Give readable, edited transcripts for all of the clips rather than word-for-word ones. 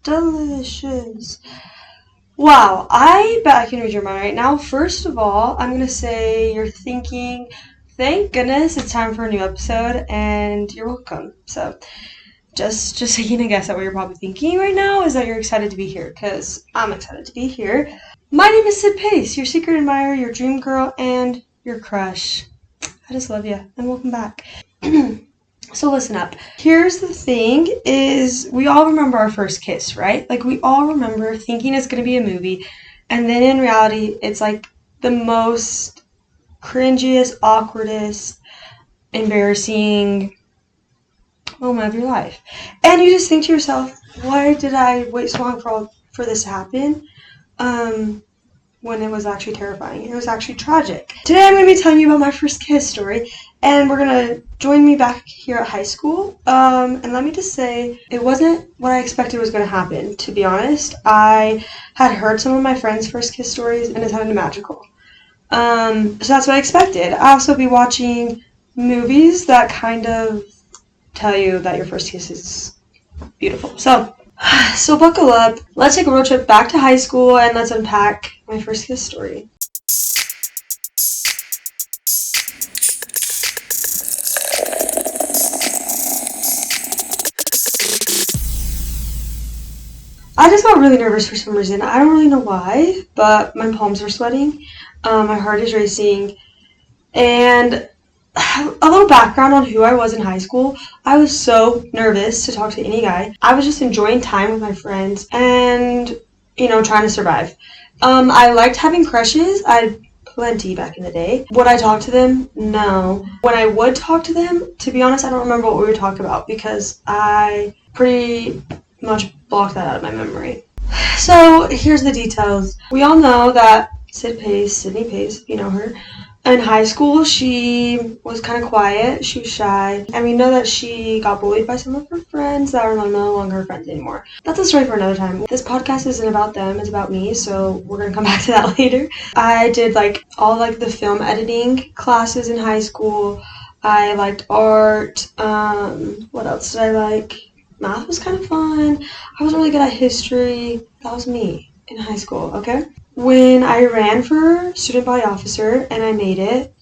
delicious. Wow, I bet I can read your mind right now. First of all, I'm gonna say you're thinking, thank goodness it's time for a new episode, and you're welcome. So, just taking a guess at what you're probably thinking right now is that you're excited to be here, because I'm excited to be here. My name is Sid Pace, your secret admirer, your dream girl, and your crush. I just love you, and welcome back. So listen up. Here's the thing is we all remember our first kiss, right? Like we all remember thinking it's going to be a movie, and then in reality it's like the most cringiest, awkwardest, embarrassing moment of your life. And you just think to yourself, why did I wait so long for this to happen? When it was actually terrifying. It was actually tragic. Today I'm going to be telling you about my first kiss story, and we're going to join me back here at high school. And let me just say, it wasn't what I expected was going to happen, to be honest. I had heard some of my friends' first kiss stories, and it sounded magical. So that's what I expected. I'll also be watching movies that kind of tell you that your first kiss is beautiful. So buckle up. Let's take a road trip back to high school and let's unpack my first kiss story. I just got really nervous for some reason. I don't really know why, but my palms are sweating. My heart is racing. And a little background on who I was in high school. I was so nervous to talk to any guy. I was just enjoying time with my friends and, trying to survive. I liked having crushes. I had plenty back in the day. Would I talk to them? No. When I would talk to them, to be honest, I don't remember what we would talk about because I pretty much blocked that out of my memory. So here's the details. We all know that Sydney Pace, you know her. In high school, she was kind of quiet. She was shy. And we know that she got bullied by some of her friends that are no longer her friends anymore. That's a story for another time. This podcast isn't about them. It's about me. So we're going to come back to that later. I did all the film editing classes in high school. I liked art. What else did I like? Math was kind of fun. I was really good at history. That was me in high school, okay? When I ran for student body officer and I made it,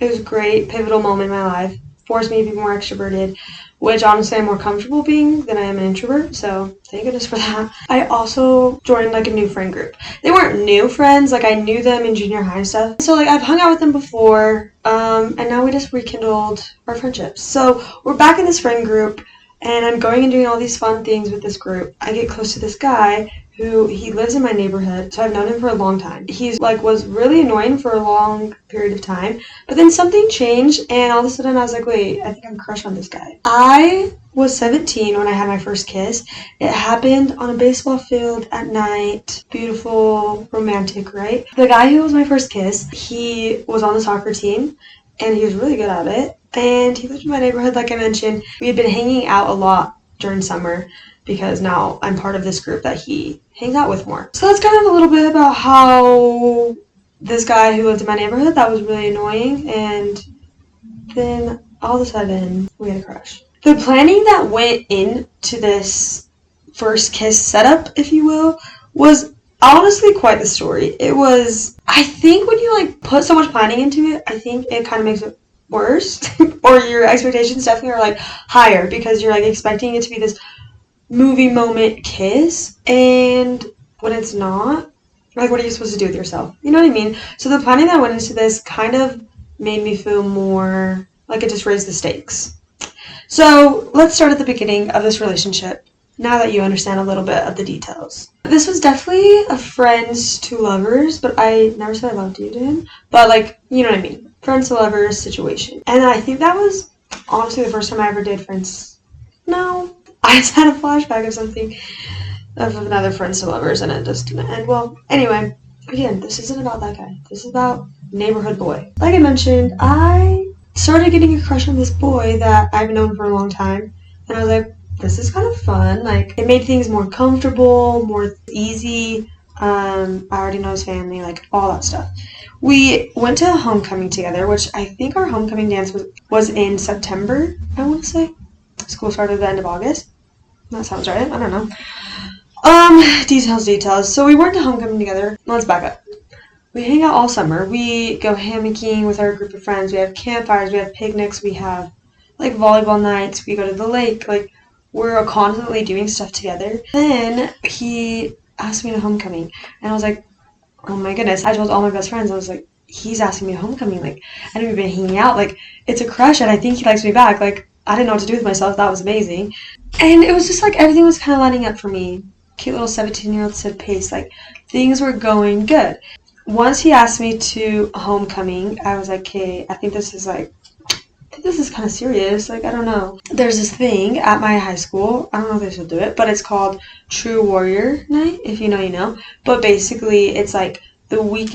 it was a great pivotal moment in my life. Forced me to be more extroverted, which honestly I'm more comfortable being than I am an introvert, so thank goodness for that. I also joined a new friend group. They weren't new friends, I knew them in junior high and stuff. So I've hung out with them before, and now we just rekindled our friendships. So we're back in this friend group, and I'm going and doing all these fun things with this group. I get close to this guy he lives in my neighborhood, so I've known him for a long time. He's was really annoying for a long period of time, but then something changed, and all of a sudden I was like, wait, I think I'm crushed on this guy. I was 17 when I had my first kiss. It happened on a baseball field at night. Beautiful, romantic, right? The guy who was my first kiss, he was on the soccer team, and he was really good at it, and he lived in my neighborhood, like I mentioned. We had been hanging out a lot during summer, because now I'm part of this group that he hangs out with more. So that's kind of a little bit about how this guy who lived in my neighborhood, that was really annoying, and then all of a sudden we had a crush. The planning that went into this first kiss setup, if you will, was honestly quite the story. It was, I think when you put so much planning into it, I think it kind of makes it worse, or your expectations definitely are higher, because you're expecting it to be this movie moment kiss, and when it's not, what are you supposed to do with yourself? You know what I mean? So the planning that went into this kind of made me feel more like it just raised the stakes. So let's start at the beginning of this relationship, now that you understand a little bit of the details. This was definitely a friends to lovers, but I never said I loved you to him, but you know what I mean, friends to lovers situation. And I think that was honestly the first time I ever did friends. No, I just had a flashback of another friends to lovers, and it just didn't end well. Anyway, again, this isn't about that guy. This is about neighborhood boy. Like I mentioned, I started getting a crush on this boy that I've known for a long time, and I was like, this is kind of fun. It made things more comfortable, more easy. I already know his family, all that stuff. We went to a homecoming together, which I think our homecoming dance was in September, I want to say. School started at the end of August. That sounds right. I don't know. Details. So we went to homecoming together. Let's back up. We hang out all summer. We go hammocking with our group of friends. We have campfires. We have picnics. We have like volleyball nights. We go to the lake. Like we're constantly doing stuff together. Then he asked me to homecoming, and I was like, oh my goodness. I told all my best friends. I was like, he's asking me to homecoming. Like, and we've been hanging out. Like, it's a crush, and I think he likes me back. Like, I didn't know what to do with myself. That was amazing. And it was just like everything was kind of lining up for me. Cute little 17-year-old Sid pace. Like, things were going good. Once he asked me to homecoming, I was like, okay, I think this is kind of serious. Like, I don't know. There's this thing at my high school. I don't know if they still do it, but it's called True Warrior Night. If you know, you know. But basically, it's like the week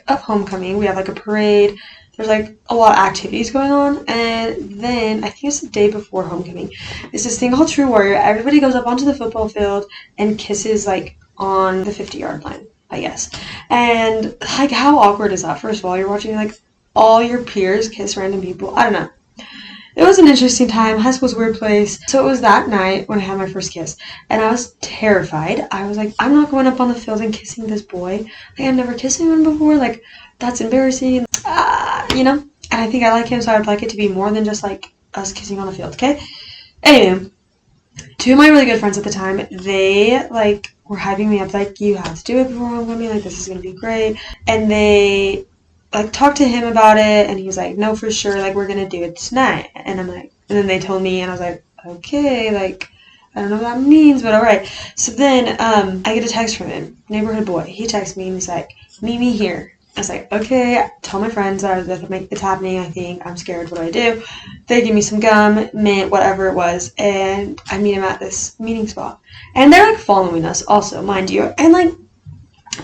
of homecoming. We have like a parade. There's like a lot of activities going on. And then I think it's the day before homecoming. It's this thing called True Warrior. Everybody goes up onto the football field and kisses like on the 50-yard line, I guess. And like, how awkward is that? First of all, you're watching like all your peers kiss random people. I don't know. It was an interesting time. High school's a weird place. So it was that night when I had my first kiss. And I was terrified. I was like, I'm not going up on the field and kissing this boy. Like, I've never kissed anyone before. Like, that's embarrassing. You know? And I think I like him, so I would like it to be more than just like us kissing on the field, okay? Anyway, two of my really good friends at the time, they like were hyping me up, like, you have to do it before homecoming, like, this is gonna be great. And they like talked to him about it, and he was like, no, for sure, like, we're gonna do it tonight. And I'm like, and then they told me, and I was like, okay, like, I don't know what that means, but all right. So then I get a text from him, neighborhood boy. He texts me and he's like, meet me here. I was like, okay. Tell my friends that it's happening. I think I'm scared. What do I do? They give me some gum, mint, whatever it was, and I meet him at this meeting spot. And they're like following us, also, mind you. And like,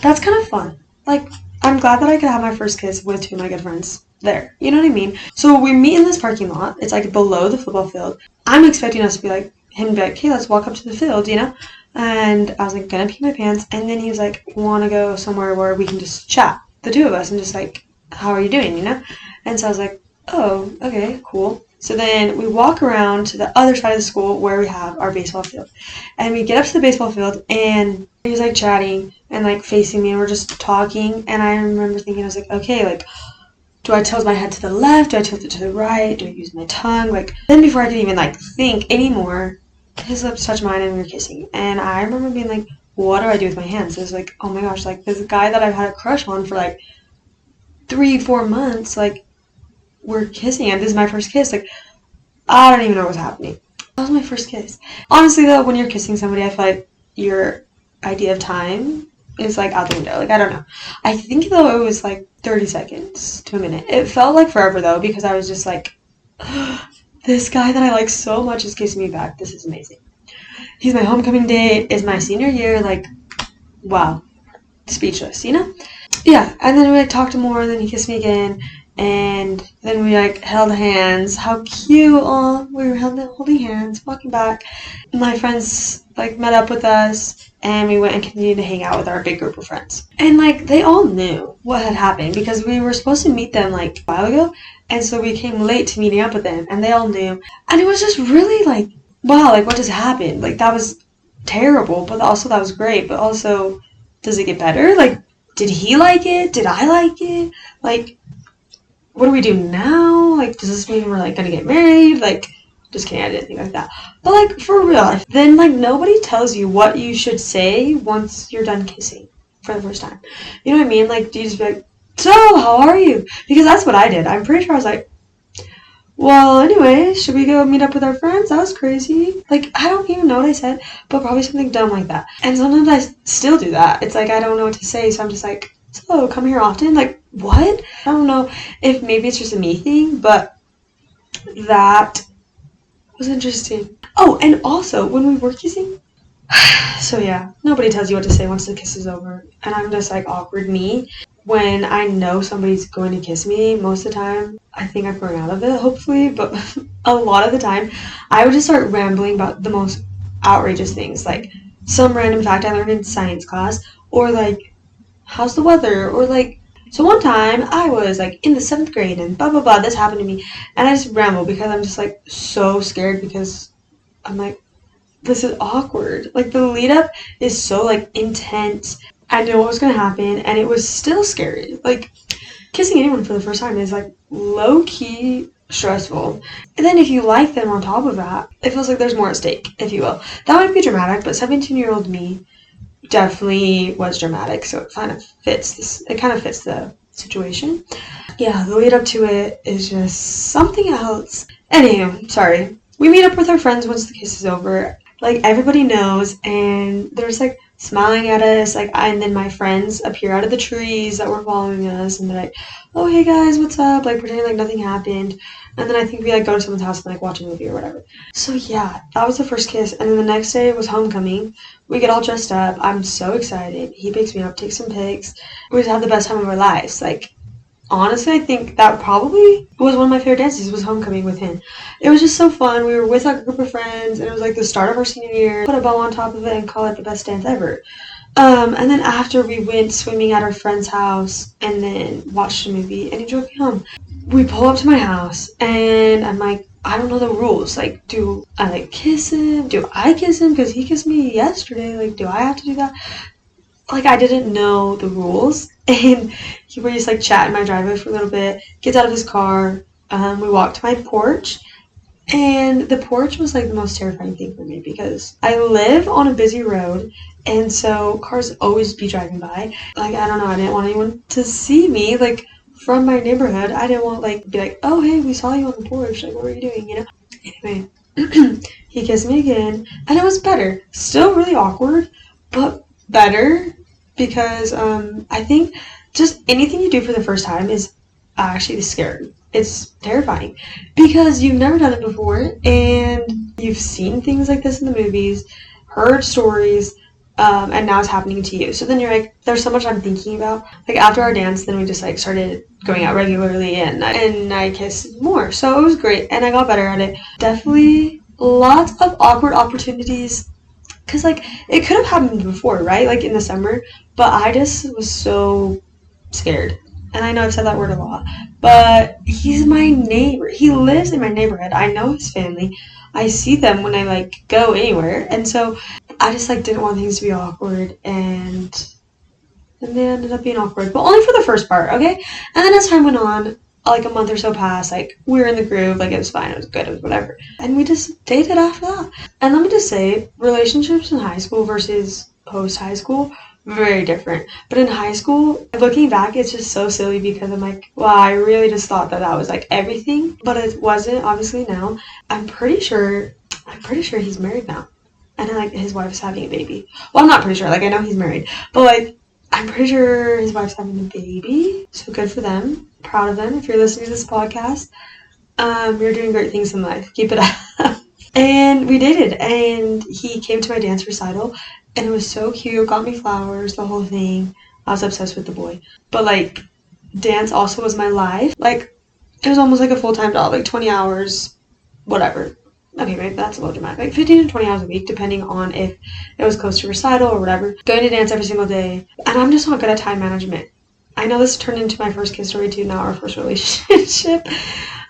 that's kind of fun. Like, I'm glad that I could have my first kiss with two of my good friends there. You know what I mean? So we meet in this parking lot. It's like below the football field. I'm expecting us to be like, him to be like, okay, let's walk up to the field, you know? And I was like, gonna pee my pants. And then he was like, wanna go somewhere where we can just chat, the two of us, and just like, how are you doing, you know? And so I was like, oh, okay, cool. So then we walk around to the other side of the school where we have our baseball field. And we get up to the baseball field, and he was like chatting and like facing me, and we're just talking. And I remember thinking, I was like, okay, like, do I tilt my head to the left? Do I tilt it to the right? Do I use my tongue? Like, then before I could even like think anymore, his lips touched mine and we were kissing. And I remember being like, what do I do with my hands? It was like, oh my gosh, like, this guy that I've had a crush on for like 3-4 months, like, we're kissing, and this is my first kiss. Like, I don't even know what's happening. That was my first kiss. Honestly, though, when you're kissing somebody, I feel like your idea of time is like out the window. Like, I don't know. I think, though, it was like 30 seconds to a minute. It felt like forever, though, because I was just like, this guy that I like so much is kissing me back. This is amazing. He's my homecoming date. It's my senior year. Like, wow. Speechless, you know? Yeah, and then we like talked more, and then he kissed me again. And then we like held hands. How cute! Oh, we were holding hands, walking back. My friends like met up with us, and we went and continued to hang out with our big group of friends. And like, they all knew what had happened because we were supposed to meet them like a while ago, and so we came late to meeting up with them, and they all knew. And it was just really like, wow, like, what just happened? Like, that was terrible, but also that was great. But also, does it get better? Like, did he like it? Did I like it? Like, what do we do now? Like, does this mean we're like gonna get married? Like, just kidding, I didn't think like that. But like, for real, then like, nobody tells you what you should say once you're done kissing for the first time. You know what I mean? Like, do you just be like, so, how are you? Because that's what I did. I'm pretty sure I was like, well, anyway, should we go meet up with our friends? That was crazy. Like, I don't even know what I said, but probably something dumb like that. And sometimes I still do that. It's like, I don't know what to say, so I'm just like, so, come here often? Like, what? I don't know if maybe it's just a me thing, but that was interesting. Oh, and also, when we were kissing, so yeah, nobody tells you what to say once the kiss is over. And I'm just like awkward me. When I know somebody's going to kiss me, most of the time, I think I'm growing out of it, hopefully, but a lot of the time, I would just start rambling about the most outrageous things, like some random fact I learned in science class, or like, how's the weather, or like, so one time, I was like in the 7th grade, and blah, blah, blah, this happened to me, and I just ramble because I'm just like so scared because I'm like, this is awkward. Like, the lead up is so, like, intense. I knew what was going to happen, and it was still scary. Like, kissing anyone for the first time is, like, low-key stressful. And then if you like them on top of that, it feels like there's more at stake, if you will. That might be dramatic, but 17-year-old me definitely was dramatic, so it kind of fits the situation. Yeah, the lead up to it is just something else. Anywho, sorry. We meet up with our friends once the kiss is over. Like, everybody knows, and they're just, like, smiling at us, like, and then my friends appear out of the trees that were following us, and they're like, oh, hey guys, what's up, like, pretending like nothing happened. And then I think we, like, go to someone's house and, like, watch a movie or whatever. So yeah, that was the first kiss, and then the next day was homecoming. We get all dressed up. I'm so excited. He picks me up, takes some pics. We just had the best time of our lives. Like, honestly, I think that probably was one of my favorite dances, was homecoming with him. It was just so fun. We were with like a group of friends, and it was like the start of our senior year. Put a bow on top of it and call it the best dance ever. And then after, we went swimming at our friend's house and then watched a movie, and he drove me home. We pull up to my house, and I'm like, I don't know the rules. Like, do I, like, kiss him? Do I kiss him? Because he kissed me yesterday. Like, do I have to do that? Like, I didn't know the rules. And we just, like, chat in my driveway for a little bit. Gets out of his car. We walked to my porch. And the porch was, like, the most terrifying thing for me because I live on a busy road, and so cars always be driving by. Like, I don't know, I didn't want anyone to see me, like, from my neighborhood. I didn't want, like, be like, oh, hey, we saw you on the porch, like, what were you doing, you know? Anyway, he kissed me again, and it was better. Still really awkward, but better because I think just anything you do for the first time is actually scary. It's terrifying because you've never done it before, and you've seen things like this in the movies, heard stories, and now it's happening to you. So then you're like, there's so much I'm thinking about. Like, after our dance, then we just, like, started going out regularly, and I kissed more. So it was great, and I got better at it. Definitely lots of awkward opportunities because, like, it could have happened before, right? Like, in the summer, but I just was so scared. And I know I've said that word a lot, but he's my neighbor. He lives in my neighborhood. I know his family. I see them when I, like, go anywhere. And so I just, like, didn't want things to be awkward, and they ended up being awkward. But only for the first part, okay? And then as time went on, like, a month or so passed, like, we were in the groove, like, it was fine, it was good, it was whatever. And we just dated after that. And let me just say, relationships in high school versus post-high school, very different. But in high school, looking back, it's just so silly because I'm like, wow, I really just thought that was, like, everything. But it wasn't, obviously, now. I'm pretty sure he's married now. And then, like, his wife's having a baby. Well, I'm not pretty sure. Like, I know he's married. But, like, I'm pretty sure his wife's having a baby. So good for them. Proud of them. If you're listening to this podcast, you're doing great things in life. Keep it up. And we dated. And he came to my dance recital. And it was so cute. Got me flowers, the whole thing. I was obsessed with the boy. But, like, dance also was my life. Like, it was almost like a full-time job. Like, 20 hours, whatever. Okay, maybe that's a little dramatic. Like 15 to 20 hours a week, depending on if it was close to recital or whatever. Going to dance every single day. And I'm just not good at time management. I know this turned into my first kiss story too, now our first relationship.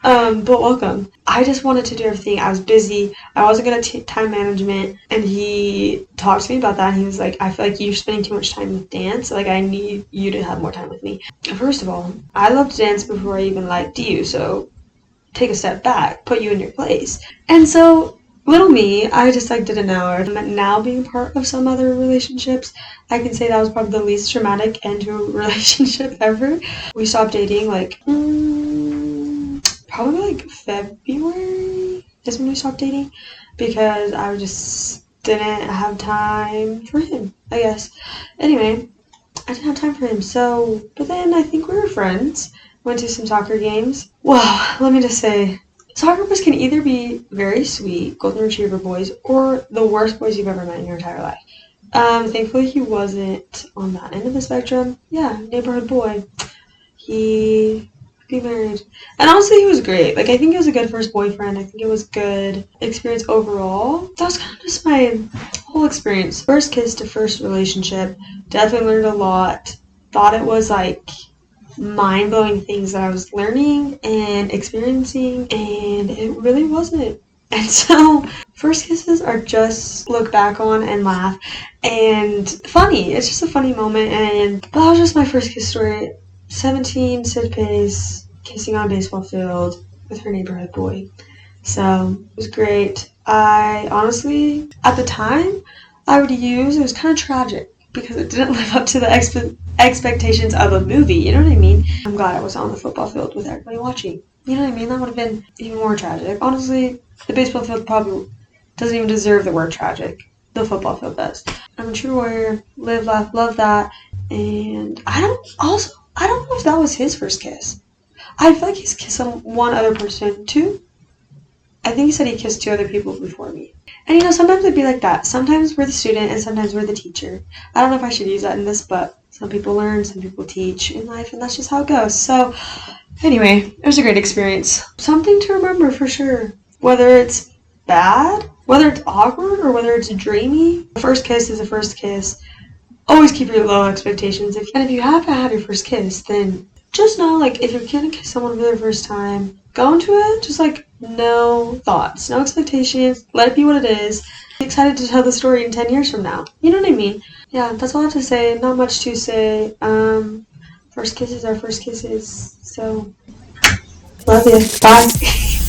But welcome. I just wanted to do everything. I was busy. I wasn't good at time management. And he talked to me about that. And he was like, I feel like you're spending too much time with dance. Like, I need you to have more time with me. First of all, I loved dance before I even liked you. So take a step back, put you in your place. And so, little me, I just, like, didn't know. Now being part of some other relationships, I can say that was probably the least traumatic end to a relationship ever. We stopped dating, like, probably, like, February is when we stopped dating, because I just didn't have time for him, I guess. Anyway, I didn't have time for him, so, but then I think we were friends. Went to some soccer games. Wow, let me just say, soccer boys can either be very sweet, golden retriever boys, or the worst boys you've ever met in your entire life. Thankfully he wasn't on that end of the spectrum. Yeah, neighborhood boy. He married. And honestly, he was great. Like, I think he was a good first boyfriend. I think it was good experience overall. That was kind of just my whole experience. First kiss to first relationship. Definitely learned a lot. Thought it was, like, mind-blowing things that I was learning and experiencing, and it really wasn't. And so first kisses are just look back on and laugh and funny. It's just a funny moment. And that was just my first kiss story. 17, Sid Pace, kissing on a baseball field with her neighborhood boy. So it was great. I honestly, at the time, I would use, it was kind of tragic because it didn't live up to the expectations of a movie. You know what I mean? I'm glad I was on the football field with everybody watching. You know what I mean? That would have been even more tragic. Honestly, the baseball field probably doesn't even deserve the word tragic. The football field does. I'm a true warrior. Live, laugh, love that. And I don't know if that was his first kiss. I feel like he's kissed on one other person too. I think he said he kissed 2 other people before me. And sometimes it'd be like that. Sometimes we're the student and sometimes we're the teacher. I don't know if I should use that in this, but some people learn, some people teach in life, and that's just how it goes. So, anyway, it was a great experience. Something to remember for sure. Whether it's bad, whether it's awkward, or whether it's dreamy, the first kiss is a first kiss. Always keep your low expectations. And if you haven't had your first kiss, then just know, like, if you're gonna kiss someone for the first time, go into it just like no thoughts, no expectations, let it be what it is. Be excited to tell the story in 10 years from now. You know what I mean? Yeah, that's all I have to say. Not much to say. First kisses are first kisses. So, love you. Bye.